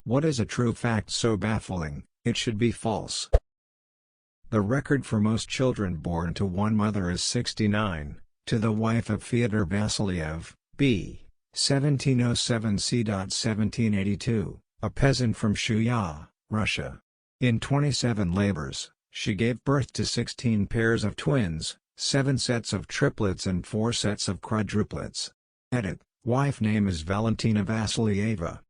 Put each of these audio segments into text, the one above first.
What is a true fact so baffling, it should be false? The record for most children born to one mother is 69, to the wife of Fyodor Vasilyev, b. 1707 c. 1782, a peasant from Shuya, Russia. In 27 labors, she gave birth to 16 pairs of twins, 7 sets of triplets and 4 sets of quadruplets. Edit. Wife name is Valentina Vasilyeva.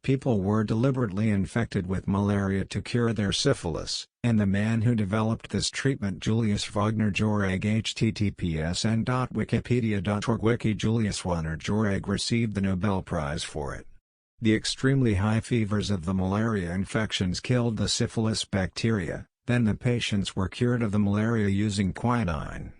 People were deliberately infected with malaria to cure their syphilis, and the man who developed this treatment, Julius Wagner Jauregg, https://n.wikipedia.org wiki Julius Wagner Jauregg received the Nobel Prize for it. The extremely high fevers of the malaria infections killed the syphilis bacteria, then the patients were cured of the malaria using quinine.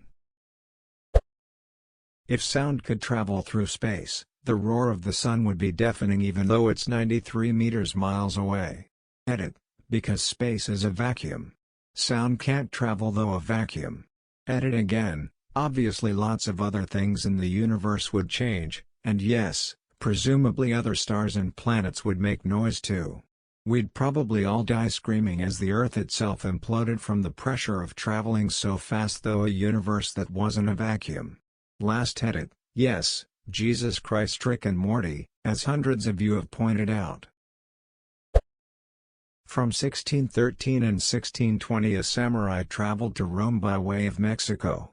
If sound could travel through space, the roar of the sun would be deafening even though it's 93 miles away. Edit. Because space is a vacuum. Sound can't travel through a vacuum. Edit again. Obviously lots of other things in the universe would change, and yes, presumably other stars and planets would make noise too. We'd probably all die screaming as the Earth itself imploded from the pressure of traveling so fast through a universe that wasn't a vacuum. Last edit. Yes, Jesus Christ, Rick and Morty, as hundreds of you have pointed out. From 1613 and 1620 a samurai traveled to Rome by way of Mexico.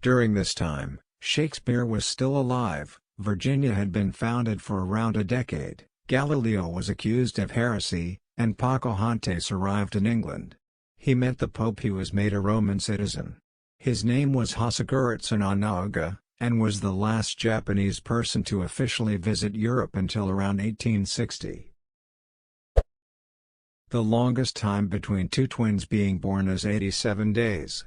During this time, Shakespeare was still alive, Virginia had been founded for around a decade, Galileo was accused of heresy, and Pocahontas arrived in England. He met the Pope. He was made a Roman citizen. His name was Hasaguritsu no Naoga, and was the last Japanese person to officially visit Europe until around 1860. The longest time between two twins being born is 87 days.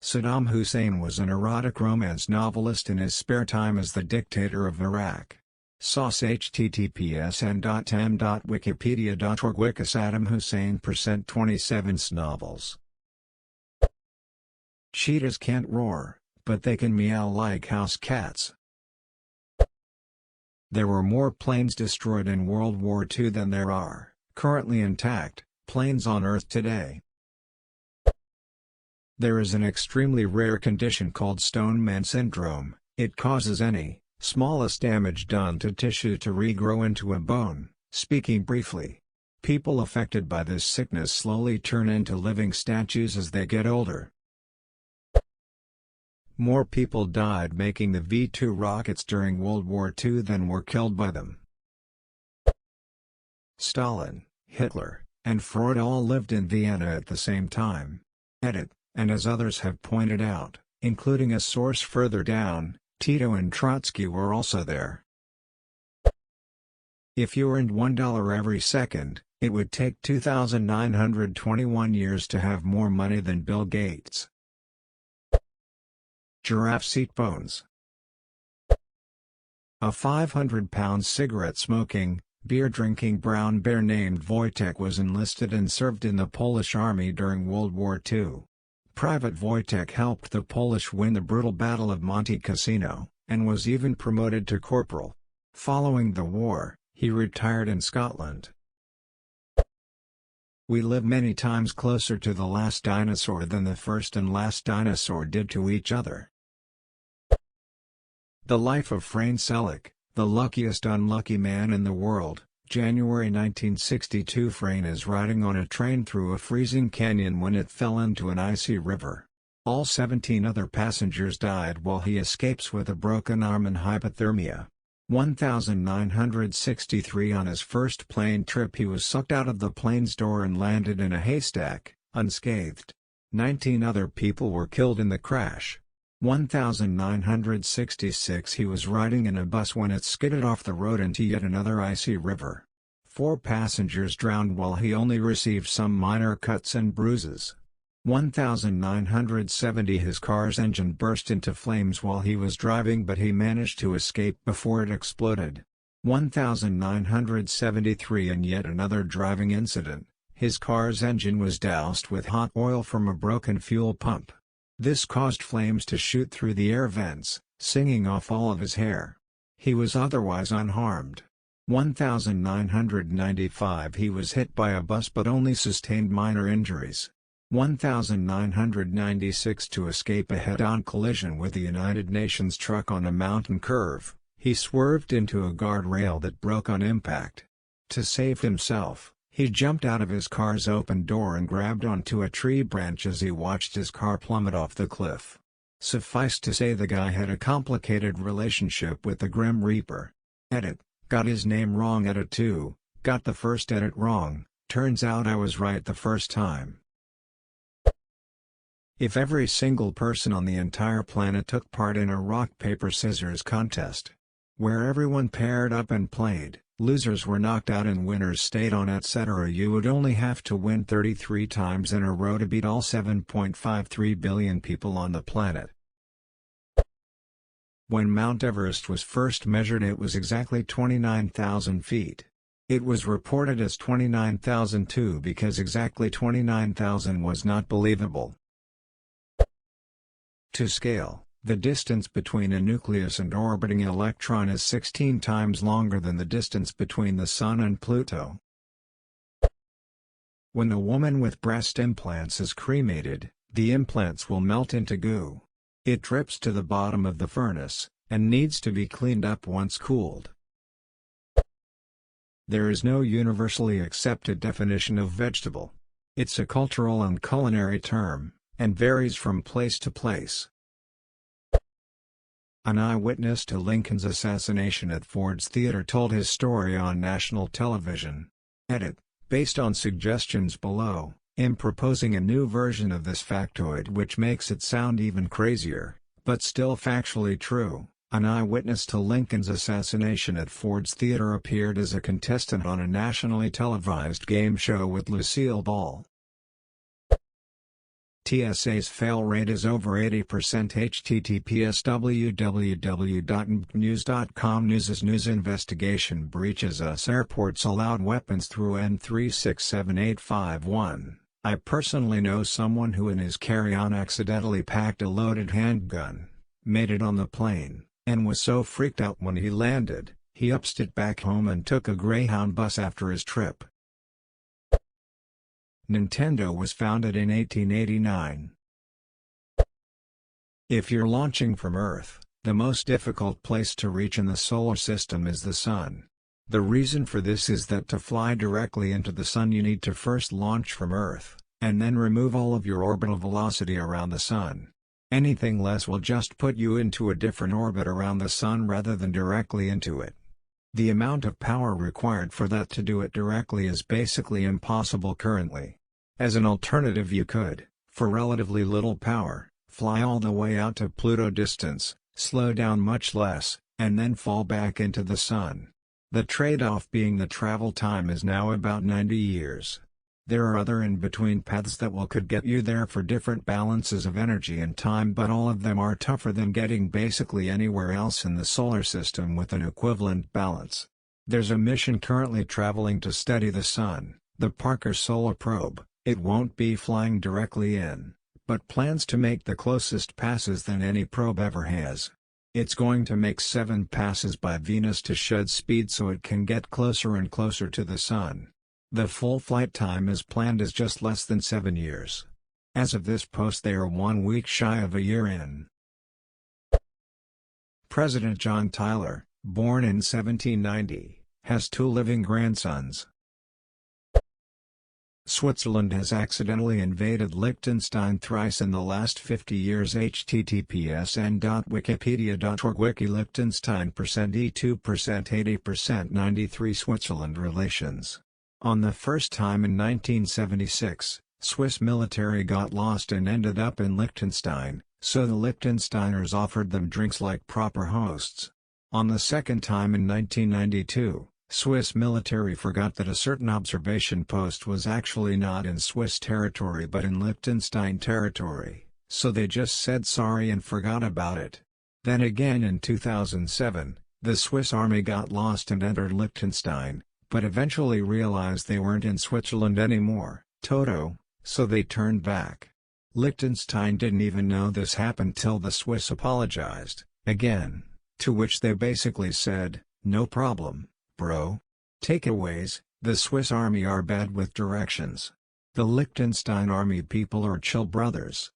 Saddam Hussein was an erotic romance novelist in his spare time as the dictator of Iraq. Source https://n.m.wikipedia.org wiki Saddam Hussein % 27 novels. Cheetahs can't roar, but they can meow like house cats. There were more planes destroyed in World War II than there are, currently intact, planes on Earth today. There is an extremely rare condition called Stoneman syndrome. It causes any, smallest damage done to tissue to regrow into a bone. Speaking briefly, people affected by this sickness slowly turn into living statues as they get older. More people died making the V-2 rockets during World War II than were killed by them. Stalin, Hitler, and Freud all lived in Vienna at the same time. Edit. And as others have pointed out, including a source further down, Tito and Trotsky were also there. If you earned $1 every second, it would take 2,921 years to have more money than Bill Gates. Giraffe seat bones. A 500-pound cigarette-smoking, beer-drinking brown bear named Wojtek was enlisted and served in the Polish army during World War II. Private Wojtek helped the Polish win the brutal Battle of Monte Cassino, and was even promoted to corporal. Following the war, he retired in Scotland. We live many times closer to the last dinosaur than the first and last dinosaur did to each other. The Life of Frank Selick, the luckiest unlucky man in the world. January 1962. Frayne is riding on a train through a freezing canyon when it fell into an icy river. All 17 other passengers died while he escapes with a broken arm and hypothermia. 1963. On his first plane trip he was sucked out of the plane's door and landed in a haystack, unscathed. 19 other people were killed in the crash. 1966. He was riding in a bus when it skidded off the road into yet another icy river. 4 passengers drowned while he only received some minor cuts and bruises. 1970. His car's engine burst into flames while he was driving, but he managed to escape before it exploded. 1973. In yet another driving incident, his car's engine was doused with hot oil from a broken fuel pump. This caused flames to shoot through the air vents, singing off all of his hair. He was otherwise unharmed. 1995 He was hit by a bus but only sustained minor injuries. 1996 To escape a head-on collision with a United Nations truck on a mountain curve, he swerved into a guardrail that broke on impact. To save himself, he jumped out of his car's open door and grabbed onto a tree branch as he watched his car plummet off the cliff. Suffice to say the guy had a complicated relationship with the Grim Reaper. Edit. Got his name wrong. Edit 2. Got the first edit wrong, turns out I was right the first time. If every single person on the entire planet took part in a rock-paper-scissors contest, where everyone paired up and played, losers were knocked out and winners stayed on etc., you would only have to win 33 times in a row to beat all 7.53 billion people on the planet. When Mount Everest was first measured it was exactly 29,000 feet. It was reported as 29,002 because exactly 29,000 was not believable. To scale, the distance between a nucleus and orbiting electron is 16 times longer than the distance between the Sun and Pluto. When a woman with breast implants is cremated, the implants will melt into goo. It drips to the bottom of the furnace, and needs to be cleaned up once cooled. There is no universally accepted definition of vegetable. It's a cultural and culinary term, and varies from place to place. An eyewitness to Lincoln's assassination at Ford's Theater told his story on national television. Edit. Based on suggestions below, I'm proposing a new version of this factoid which makes it sound even crazier, but still factually true. An eyewitness to Lincoln's assassination at Ford's Theater appeared as a contestant on a nationally televised game show with Lucille Ball. TSA's fail rate is over 80%. https www.nbcnews.com News investigation breaches US airports allowed weapons through N3678551. I personally know someone who in his carry-on accidentally packed a loaded handgun, made it on the plane, and was so freaked out when he landed, he upsed it back home and took a Greyhound bus after his trip. Nintendo was founded in 1889. If you're launching from Earth, the most difficult place to reach in the solar system is the Sun. The reason for this is that to fly directly into the Sun you need to first launch from Earth, and then remove all of your orbital velocity around the Sun. Anything less will just put you into a different orbit around the Sun rather than directly into it. The amount of power required for that to do it directly is basically impossible currently. As an alternative you could, for relatively little power, fly all the way out to Pluto distance, slow down much less, and then fall back into the Sun. The trade-off being the travel time is now about 90 years. There are other in-between paths that could get you there for different balances of energy and time, but all of them are tougher than getting basically anywhere else in the solar system with an equivalent balance. There's a mission currently traveling to study the Sun, the Parker Solar Probe. It won't be flying directly in, but plans to make the closest passes than any probe ever has. It's going to make 7 passes by Venus to shed speed so it can get closer and closer to the Sun. The full flight time is planned as just less than 7 years. As of this post they are 1 week shy of a year in. President John Tyler, born in 1790, has 2 living grandsons. Switzerland has accidentally invaded Liechtenstein thrice in the last 50 years. https://n.wikipedia.org Wiki Liechtenstein %E2% 80% 93 Switzerland relations. On the first time in 1976, Swiss military got lost and ended up in Liechtenstein, so the Liechtensteiners offered them drinks like proper hosts. On the second time in 1992, Swiss military forgot that a certain observation post was actually not in Swiss territory but in Liechtenstein territory, so they just said sorry and forgot about it. Then again in 2007, the Swiss army got lost and entered Liechtenstein, but eventually realized they weren't in Switzerland anymore, Toto, so they turned back. Liechtenstein didn't even know this happened till the Swiss apologized, again. To which they basically said, "No problem, bro." Takeaways: the Swiss Army are bad with directions. The Liechtenstein Army people are chill brothers.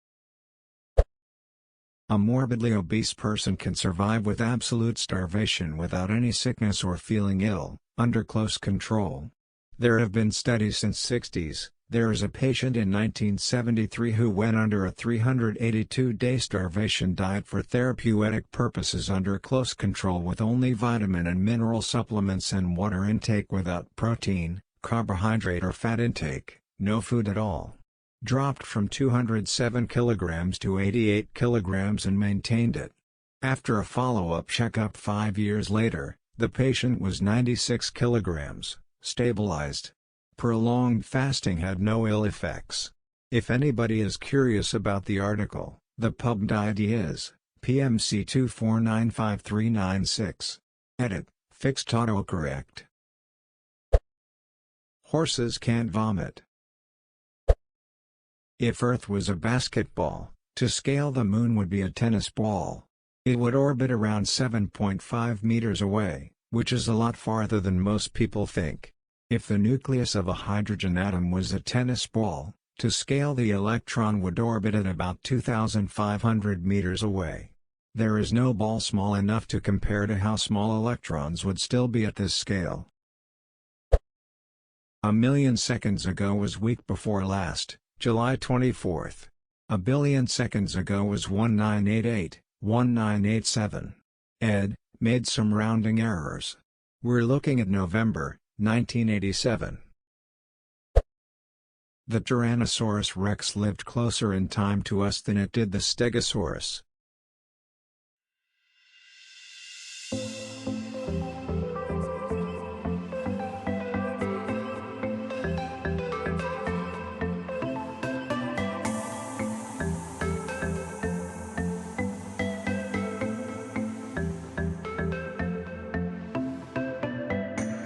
A morbidly obese person can survive with absolute starvation without any sickness or feeling ill, under close control. There have been studies since '60s. There is a patient in 1973 who went under a 382-day starvation diet for therapeutic purposes under close control with only vitamin and mineral supplements and water intake without protein, carbohydrate or fat intake, no food at all. Dropped from 207 kilograms to 88 kilograms and maintained it. After a follow-up checkup 5 years later, the patient was 96 kilograms, stabilized. Prolonged fasting had no ill effects. If anybody is curious about the article, the pub ID is PMC 2495396. Edit: fixed autocorrect. Horses can't vomit. If Earth was a basketball, to scale the Moon would be a tennis ball. It would orbit around 7.5 meters away, which is a lot farther than most people think. If the nucleus of a hydrogen atom was a tennis ball, to scale the electron would orbit at about 2,500 meters away. There is no ball small enough to compare to how small electrons would still be at this scale. A million seconds ago was week before last, July 24th. A billion seconds ago was 1988-1987. Ed, made some rounding errors. We're looking at November, 1987. The Tyrannosaurus rex lived closer in time to us than it did the Stegosaurus.